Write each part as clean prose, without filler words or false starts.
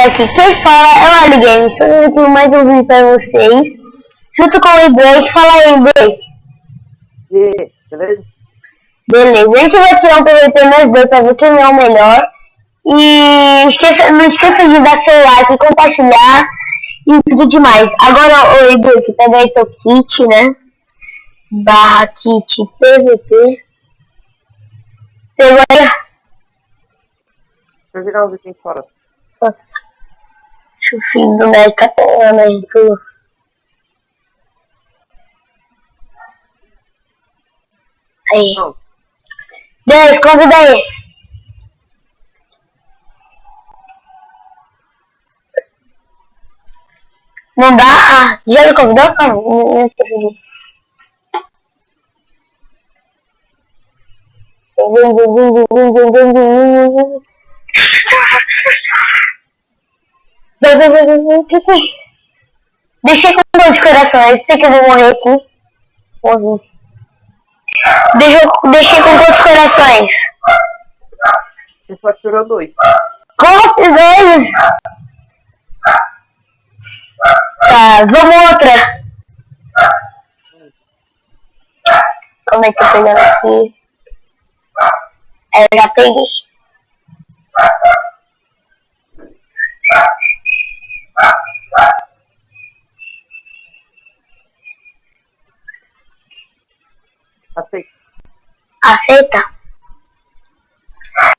aqui quem fala é o Ali Games. Estou aqui mais um vídeo para vocês. Junto com o E-Break. Fala aí, E-Break. E aí, beleza? Beleza, a gente vai tirar um PVP mais dois para ver quem é o melhor. E não esqueça de dar seu like, compartilhar e tudo demais. Agora, o E-Break, pega aí teu kit, né? Barra kit PVP. Pegou aí. Vou virar os itens fora. Chufinho do Mercatona e tudo. Aí. Não. 10, convida aí. Não dá? Ah, já me convidou? Não percebi. Deixei com dor de coração, sei que eu vou morrer aqui. Morri. Deixei com quantos corações? Você só tirou 2. Quantos dois? Tá, vamos outra. Como é que eu tô pegando aqui? Eu já peguei. Aceita. Aceita?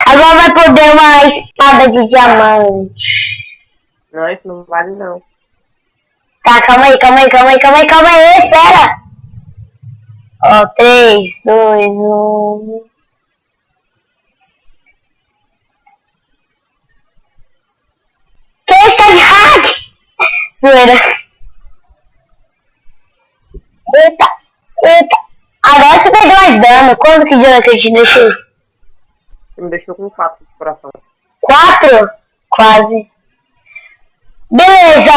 Agora vai poder uma espada de diamante. Não, isso não vale não. Tá, calma aí, espera! Ó, 3, 2, 1... Que está de hack? Zoeira. Eita. Agora você perdeu mais dano. Quanto que dano que eu te deixei? Você me deixou com 4 de coração. 4? Quase. Beleza,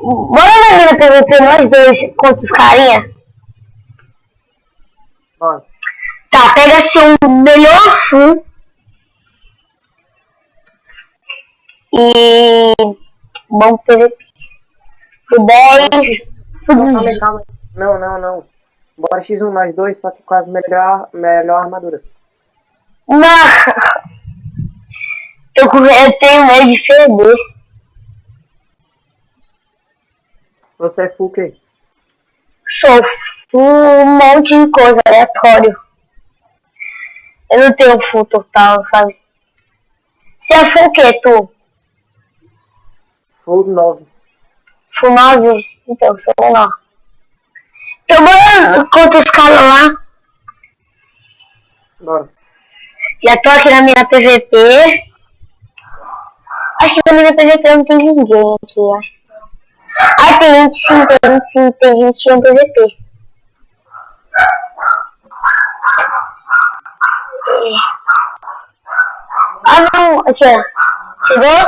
bora na mina PVP nós dois contra os carinha? Bora. Tá, pega assim um melhor full. E... bom PVP. O 10... Calma. Não. Bora X1 nós dois, só que com as melhor armadura. Não! Eu tenho medo de perder. Você é full o quê? Sou full um monte de coisa aleatório. Eu não tenho full total, sabe? Você é full o quê, tu? Full 9. Full 9? Então, sou menor. Então, bora contra os caras lá. Bora. Já tô aqui na minha PVP. Acho que na minha PVP não tem ninguém aqui, acho. Ah, tem gente sim, tem gente no PVP. Ah, não, aqui, ó. Chegou?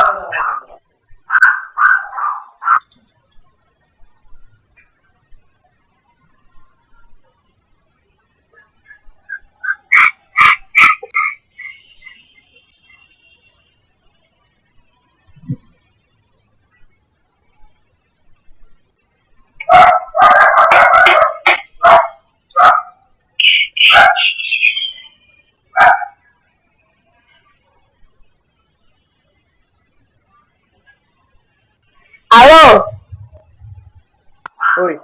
Alô? Oi.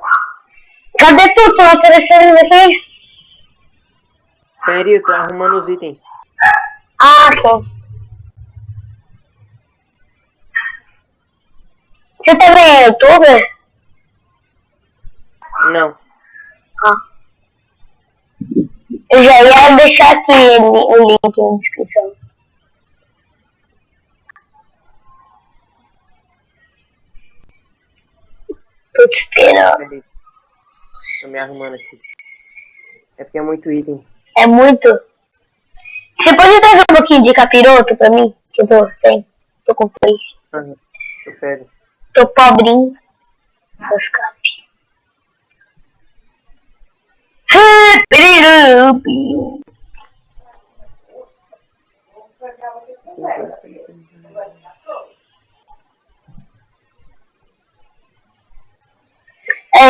Cadê tu? Tu não aparecendo aqui? Peraí, eu tô arrumando os itens. Ah, ok. Você também é youtuber? Não. Ah. Eu já ia deixar aqui o link na descrição. Tô te esperando. Peraí. Tô me arrumando aqui. É porque é muito item. É muito. Você pode trazer um pouquinho de capiroto pra mim? Que eu tô sem. Tô com 3. Eu pego. Tô pobrinho. Das cap.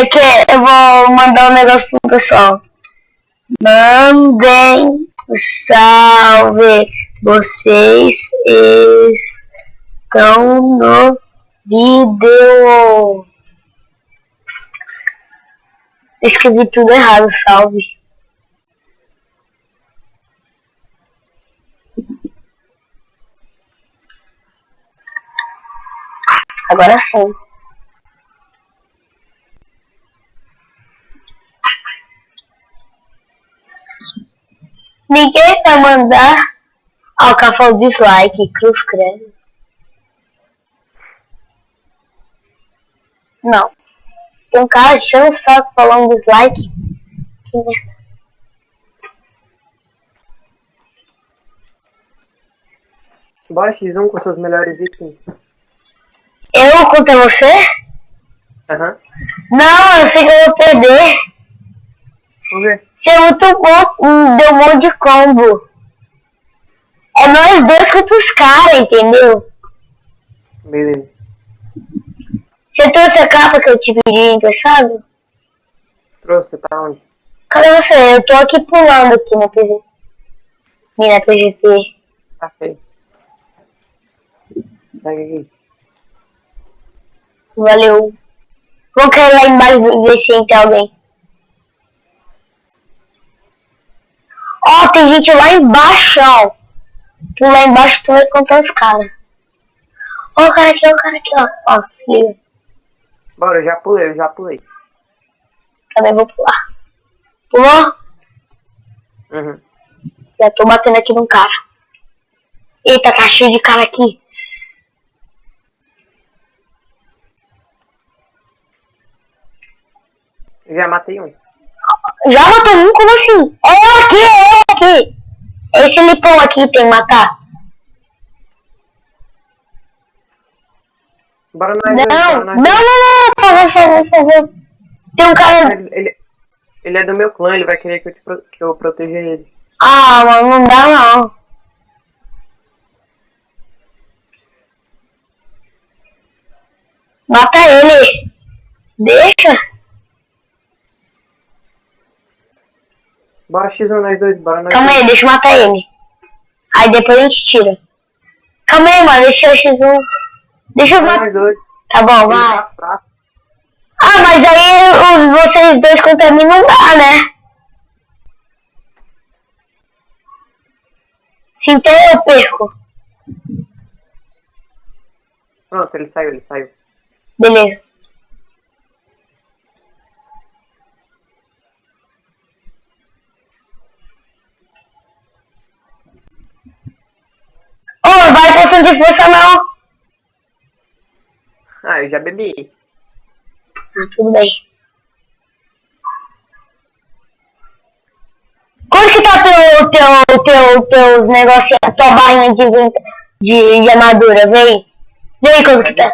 que eu vou mandar um negócio pro pessoal. Mandem salve. Vocês estão no vídeo. Escrevi tudo errado, salve. Agora sim. Ninguém vai mandar. Ah, o cara falou dislike, cruz credo. Não. Tem um cara achando só falar um dislike. Que merda. Bora X1 com seus melhores itens. Eu contra você? Aham. Não, eu sei que eu vou perder. Vamos ver. Você é muito bom, deu um monte de combo. É nós dois contra os caras, entendeu? Beleza. Você trouxe a capa que eu te pedi emprestado? Trouxe, tá onde? Cadê você? Eu tô aqui pulando aqui no PVP. Na PVP. Tá feio. Pega aqui. Valeu. Vou cair lá embaixo ver se entra alguém. Ó, tem gente lá embaixo, ó. Tu lá embaixo tu vai contar os caras. Ó o cara aqui, ó. Ó, se liga. Bora, eu já pulei. Também vou pular. Pulou? Uhum. Já tô batendo aqui num cara. Eita, tá cheio de cara aqui. Já matei um. Já matou um? Como assim? É aqui. Esse lipão aqui tem que matar. Bora nós Não, dois, bora nós por favor. Tem um cara... Ele é do meu clã, ele vai querer que eu proteja ele. Ah, mano, não dá não. Mata ele. Deixa. Bora X1 nós dois, bora nós Calma dois. aí, deixa eu matar ele. Aí depois a gente tira. Calma aí, mano, deixa eu X1. Deixa eu Bora matar. nós dois. Tá bom, Ele vai. tá fraco. Ah, mas aí vocês dois contra mim não dá, né? Se então eu perco. Pronto, ele saiu. Beleza. Ô, vai poção de força não. Ah, eu já bebi. Ah, tudo bem. Quanto que tá teus negocinhos, tua barrinha de armadura, vem? Vem, quanto que tá?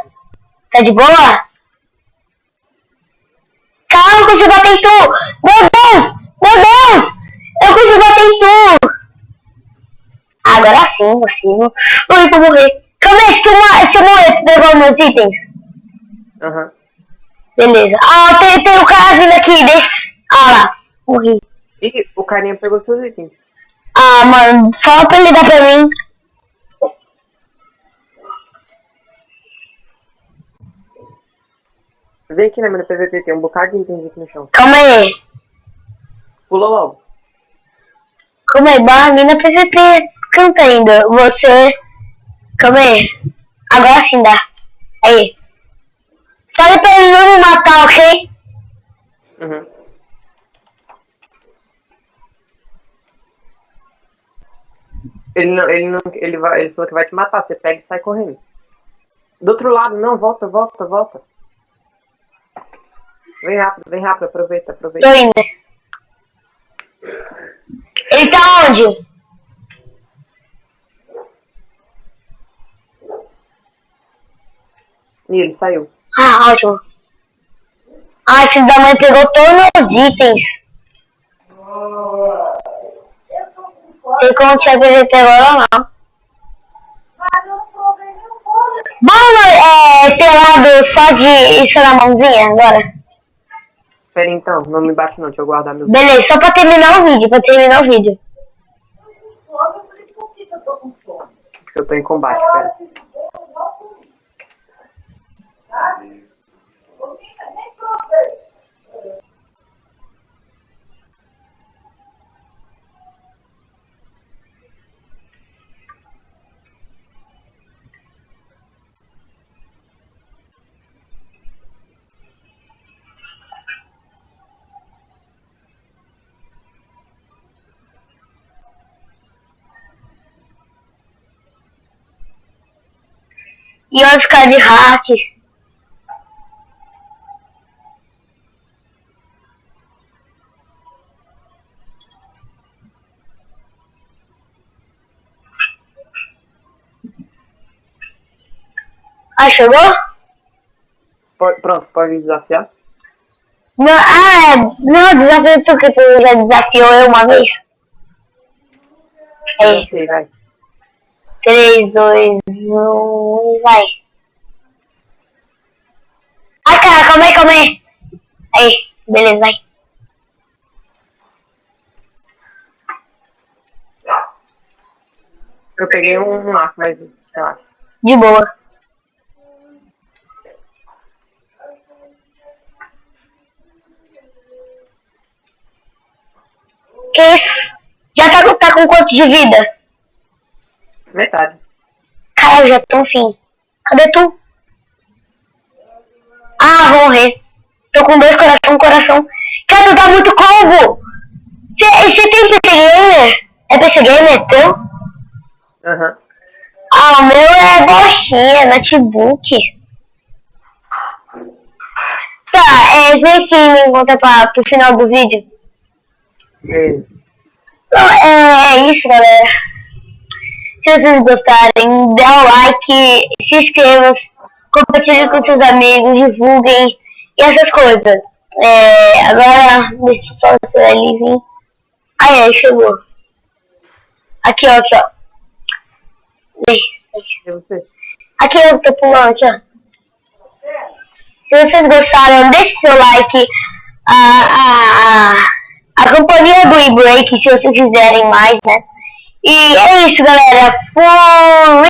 Tá de boa? Calma, eu consigo bater em tu! Meu Deus! Eu consigo bater em tu! Agora sim, consigo. Ui, vou morrer. Calma aí, se eu morrer, tu devolve meus itens? Aham. Beleza. Ah, tem um cara vindo aqui, deixa... Ah lá, morri. Ih, o carinha pegou seus itens. Ah, mano, fala pra ele dar pra mim. Vem aqui na minha PVP, tem um bocado de itens aqui no chão. Calma aí. Pula logo. Calma aí, Barmina PVP. Canta ainda. Você... Calma aí. Agora sim dá. Aí. Fala pra ele não me matar, ok? Uhum. Ele falou que vai te matar, você pega e sai correndo. Do outro lado, não, volta. Vem rápido, aproveita. Tô indo. Ele tá onde? Ih, ele saiu. Ah, ótimo. Ai, filho da mãe pegou todos os itens. Tem como tirar PVP agora não. Vamos pelado só de isso na mãozinha agora. Pera então, não me bate não, deixa eu guardar meu. Beleza, só pra terminar o vídeo, Porque eu tô em combate, pera. E olha os caras de hack. Ah, chegou? Pronto, pode desafiar? Não, não, desafio tu, que tu já desafiou eu uma vez. Aí, Ok, vai. 3, 2, 1, vai. Ah, cara, calma aí. Aí, beleza, vai. Eu peguei um arco, mas sei lá. De boa. Que isso? Já tá com quanto de vida? Metade. Caralho, já tô no fim. Cadê tu? Ah, vou morrer. Tô com 2 coração. Cara, tu tá muito combo. Você tem PC Gamer? É PC Gamer teu? Aham. Ah, o meu é bochinha, notebook. Tá, vem aqui e me conta pro final do vídeo. Beleza. Então, é isso, galera. Se vocês gostarem, dê um like, se inscrevam, compartilhem com seus amigos, divulguem e essas coisas. Agora, deixa eu só esperar ele vir. Aí, chegou. Aqui, ó. Vem. E você? Aqui eu tô pulando, aqui, ó. Se vocês gostaram, deixe seu like. A companhia do e-break, se vocês quiserem mais, né? E é isso, galera. Fui!